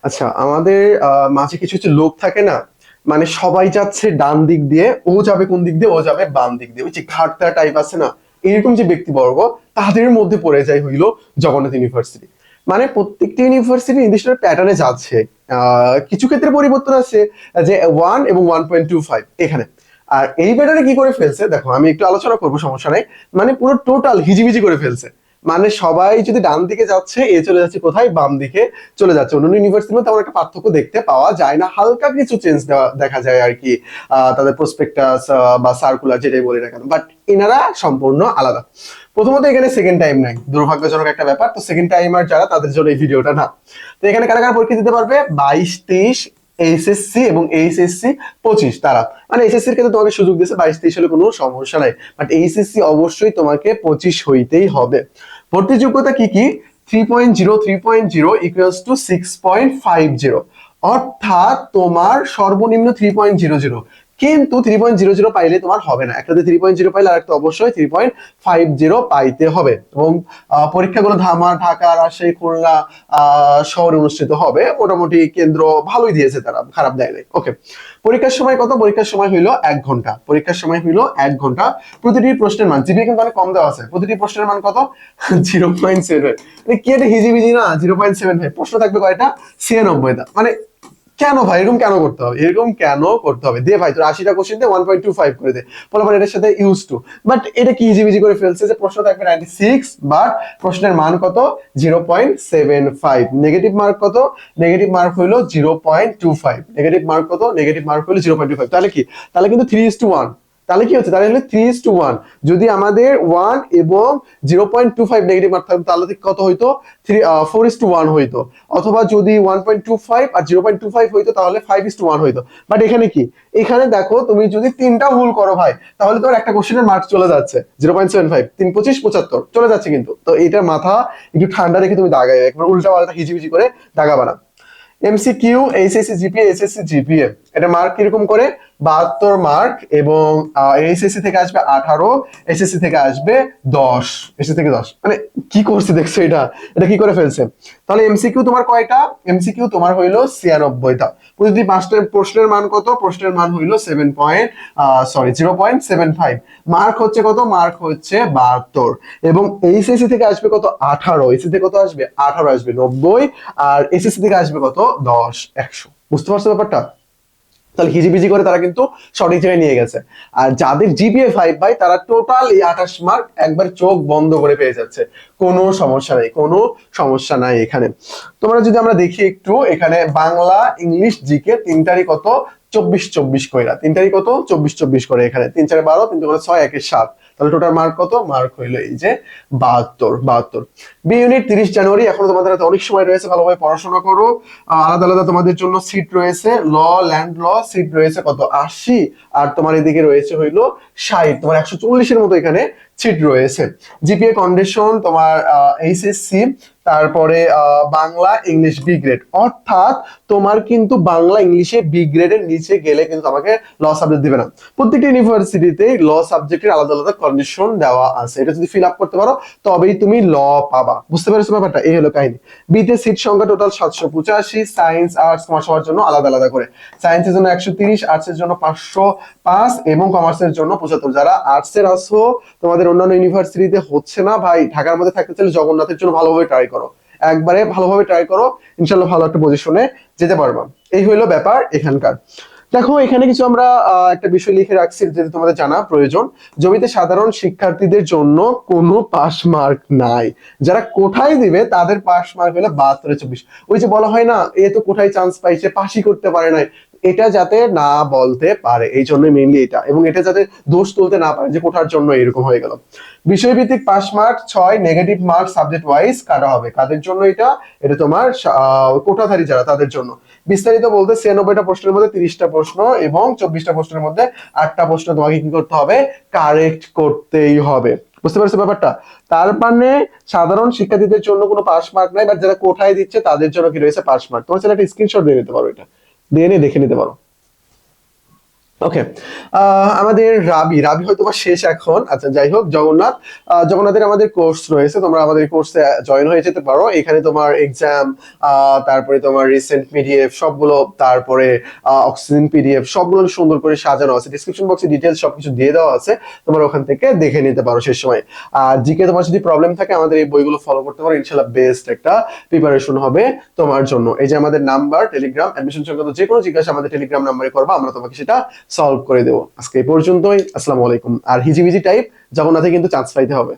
আচ্ছা, আমাদের মাঝে কিছু কিছু লোক থাকে না, মানে সবাই যাচ্ছে ডান দিক দিয়ে, ও যাবে কোন দিক দিয়ে, ও যাবে বাম দিক দিয়ে, ওই যে ঘাটতা টাইপ আছে না, এরকম যে ব্যক্তিবর্গ, তাদের মধ্যে পড়ে যায় হইল জগন্নাথ ইউনিভার্সিটি। মানে প্রত্যেকটি ইউনিভার্সিটি নির্দিষ্ট প্যাটার্নে যাচ্ছে। কিছু ক্ষেত্রে পরিবর্তন আছে, যে 1 এবং 1.25 এখানে। আর এই প্যাটার্নে কি করে ফেলছে দেখো, আমি একটু আলোচনা করবো, সমস্যা নাই। মানে পুরো টোটাল হিজিবিজি করে ফেলছে। মানে সবাই যদি ডান দিকে যাচ্ছে, এ চলে যাচ্ছে কোথায়, বাম দিকে চলে যাচ্ছে। অন্যান্য ইউনিভার্সিটির মধ্যে তেমন একটা পার্থক্য দেখতে পাওয়া যায় না, হালকা কিছু চেঞ্জ দেখা যায় আর কি। তাদের প্রসপেক্টাস বা সার্কুলার যেটাই বলি না কেন, বাট এনারা সম্পূর্ণ আলাদা। প্রথমত এখানে সেকেন্ড টাইম নাই, দুর্ভাগ্যজনক একটা ব্যাপার। তো সেকেন্ড টাইমার যারা, তাদের জন্য এই ভিডিওটা না। তো এখানে কারা কারা পরীক্ষা দিতে পারবে, 22, 23, এইচএসসি এবং এইচএসসি 25, তারা। মানে এইচএসসি এর ক্ষেত্রে তোমাকে সুযোগ দিয়েছে 22, 23 হলে কোনো সমস্যা নাই, বাট এইচএসসি অবশ্যই তোমাকে 25 হইতেই হবে। ভর্তি যোগ্যতা কি কি, 3.0, 3.0 ইকুয়ালস টু 6.50, অর্থাৎ তোমার সর্বনিম্ন 3.00। কিন্তু 3.00 পাইলে তোমার হবে না, একটাতে 3.0 পাইলে আর একটা অবশ্যই 3.50 পাইতে হবে। এবং পরীক্ষাগুলো ঢাকা, রাজশাহী, খুলনা শহরে অনুষ্ঠিত হবে। মোটামুটি কেন্দ্র ভালোই দিয়েছে, তারা খারাপ দেয় নাই। ওকে, পরীক্ষার সময় কত, পরীক্ষার সময় হইলো 1 ঘন্টা, পরীক্ষার সময় হইলো 1 ঘন্টা। প্রতিটি প্রশ্নের মান, জিপিএ কিন্তু অনেক কম দেওয়া আছে, প্রতিটি প্রশ্নের মান কত, 0.7। মানে কি এটা হিজিবিজি না, 0.75। প্রশ্ন থাকবে কয়টা, 96টা। মানে কেন ভাই এরকম কেন করতে হবে, এরকম কেন করতে হবে, দে ভাই তোর 80টা কোশ্চেন দে, 1.25 করে দে, বলার এটার সাথে ইউজ টু। বাট এটা কি হিজিবিজি করে ফেলছে যে প্রশ্ন থাকবে 96, বাট প্রশ্নের মান কত, 0.75। নেগেটিভ মার্ক কত, নেগেটিভ মার্ক হইলো 0.25। নেগেটিভ মার্ক কত, নেগেটিভ মার্ক হইলো 0.25। তাহলে কি, তাহলে কিন্তু 3:1। তাহলে কি হচ্ছে, তাহলে 3:1। যদি আমাদের 1 এবং 0.25 নেগেটিভ মার্ক থাকতো, তাহলে কত হইতো, 4:1 হইতো। অথবা যদি 1.25 আর 0.25 হইতো, তাহলে 5:1 হইতো। বাট এখানে কি, এখানে দেখো তুমি যদি তিনটা ভুল করো ভাই, তাহলে তোমার একটা কোশ্চেনের মার্ক চলে যাচ্ছে 0.75, 3, 25, 75 চলে যাচ্ছে কিন্তু। তো এটা মাথা একটু ঠান্ডা রেখে তুমি দাগাই, একবার উল্টা পাল্টা হিজিবিজি করে দাগাবা না। MCQ, HSC GPA, SSC GPA, এটা মার্ক কিরকম করে, 72 মার্ক। এবং এইচএসসি থেকে আসবে 18, এসএসসি থেকে আসবে 10, এসএসসি থেকে 10। মানে কি করছে দেখছো, এটা এটা কি করে ফেলছে। তাহলে এমসিকিউ তোমার কয়টা, এমসিকিউ তোমার হইলো 96টা। প্রতিটি পাঁচটা প্রশ্নের মান কত, প্রশ্নের মান হইলো 0.75। মার্ক হচ্ছে কত, মার্ক হচ্ছে 72। এবং এইচএসসি থেকে আসবে কত, 18, এইচএসসি থেকে কত আসবে, 18 আসবে, 90। আর এসএসসি থেকে আসবে কত, 10, 100। বুঝতে পারছো ব্যাপারটা। তাহলে হিজিবিজি করে তারা কিন্তু সঠিক জায়গায় নিয়ে গেছে। আর যাদের জিপিএ 5 ভাই, তারা টোটাল এই 28 মার্ক একবার চোখ বন্ধ করে পেয়ে যাচ্ছে, কোনো সমস্যা নেই, কোনো সমস্যা নাই এখানে। তোমরা যদি আমরা দেখি একটু, এখানে বাংলা, ইংলিশ, জিকে তিনটারই কত, 24-24 কইরা, তিনটারই কত, 24-24 করে। এখানে 3-4-12, 3-4-6, 1-7। তাহলে টোটাল মার্ক কত, মার্ক হইলো এই যে 72। বি ইউনিট 30 জানুয়ারি, এখনো তোমাদের হাতে অনেক সময় রয়েছে, ভালোভাবে পড়াশোনা করো। আলাদা আলাদা তোমাদের জন্য সিট রয়েছে, ল্যান্ড ল সিট রয়েছে কত, 80। আর তোমার এদিকে রয়েছে হইলো 60, তোমার 140-এর মতো এখানে সিট রয়েছে। জিপিএ কন্ডিশন তোমার এইচএসসি, তারপরে বাংলা, ইংলিশ বি গ্রেড, অর্থাৎ তোমার কিন্তু বাংলা, ইংলিশে বি গ্রেডের নিচে গেলে কিন্তু আমাকে ল সাবজেক্ট দিবে না। প্রত্যেকটা ইউনিভার্সিটিতে ল সাবজেক্টের আলাদা আলাদা কন্ডিশন দেওয়া আছে, এটা যদি ফিল আপ করতে পারো তবেই তুমি ল পাবা। বুঝতে পারছো ব্যাপারটা, এই হলো কাহিনী। বিতে সিট সংখ্যা টোটাল 785, সায়েন্স, আর্টস, কমার্স সবার জন্য আলাদা আলাদা করে। সায়েন্সের জন্য 130, আর্টসের জন্য 505 এবং কমার্সের জন্য 75। যারা আর্টসের আসো, তোমাদের অন্যান্য ইউনিভার্সিটিতে হচ্ছে না ভাই, ঢাকার মধ্যে থাকতে চাইলে জগন্নাথের জন্য ভালোভাবে ট্রাই করো, একবারে ভালোভাবে ট্রাই করো, ইনশাল্লাহ ভালো একটা পজিশনে যেতে পারবা। এই হইলো ব্যাপার এখানকার। দেখো এখানে কিছু আমরা একটা বিষয় লিখে রাখছি, যেটা তোমাদের জানা প্রয়োজন। জমিতে সাধারণ শিক্ষার্থীদের জন্য কোনো পাস মার্ক নাই। যারা কোঠায় দিবে তাদের পাস মার্ক হলো 72-24। ওই যে বলা হয় না, এ তো কোঠায় চান্স পাইছে, পাসই করতে পারে নাই, এটা যাতে না বলতে পারে, এই জন্য মেইনলি এটা। এবং এটা যাতে দোষ তুলতে না পারে যে কোঠার জন্য এরকম হয়ে গেল। বিষয়ভিত্তিক pass mark 6, negative mark subject wise কাটা হবে। কাদের জন্য এটা, এটা তোমার কোঠাধারী যারা, তাদের জন্য। বিস্তারিত বলতে 96টা প্রশ্নের মধ্যে 30টা প্রশ্ন এবং 24টা প্রশ্নের মধ্যে 8টা প্রশ্ন তোমাকে কি করতে হবে, কারেক্ট করতেই হবে। বুঝতে পারছো ব্যাপারটা। তার মানে সাধারণ শিক্ষার্থীদের জন্য কোনো পাস মার্ক নাই, বাট যারা কোঠায় দিচ্ছে তাদের জন্য কি রয়েছে, পাস মার্ক। তোমার ছেলে একটা স্ক্রিনশট দিয়ে নিতে পারো, এটা দিয়ে নিয়ে দেখে নিতে পারো। ওকে, আমাদের রাবি রাবি হয়তো বা শেষ এখন। আচ্ছা যাই হোক, জগন্নাথ, জগন্নাথের আমাদের কোর্স রয়েছে, তোমরা আমাদের কোর্সে জয়েন হয়ে যেতে পারো। এখানে তোমার এক্সাম, তারপরে তোমার রিসেন্ট পিডিএফ সবগুলো, তারপরে অক্সিজেন পিডিএফ সবগুলো সুন্দর করে সাজানো আছে, ডিসক্রিপশন বক্সে ডিটেলস সবকিছু দিয়ে দেওয়া আছে, তোমরা ওখান থেকে দেখে নিতে পারো শেষ সময়। আর জিকে তোমার যদি প্রবলেম থাকে আমাদের এই বইগুলো ফলো করতে পারো, ইনশাল্লাহ বেস্ট একটা প্রিপারেশন হবে তোমার জন্য। এই যে আমাদের নাম্বার, টেলিগ্রাম, অ্যাডমিশন সংক্রান্ত যে কোনো জিজ্ঞাসা আমাদের টেলিগ্রাম নাম্বারে করবা, আমরা তোমাকে সেটা সলভ করে দেবো। আজকে এই পর্যন্তই, আসসালামু আলাইকুম। আর হিজিবিজি টাইপ জগন্নাথে কিন্তু চান্স পাইতে হবে।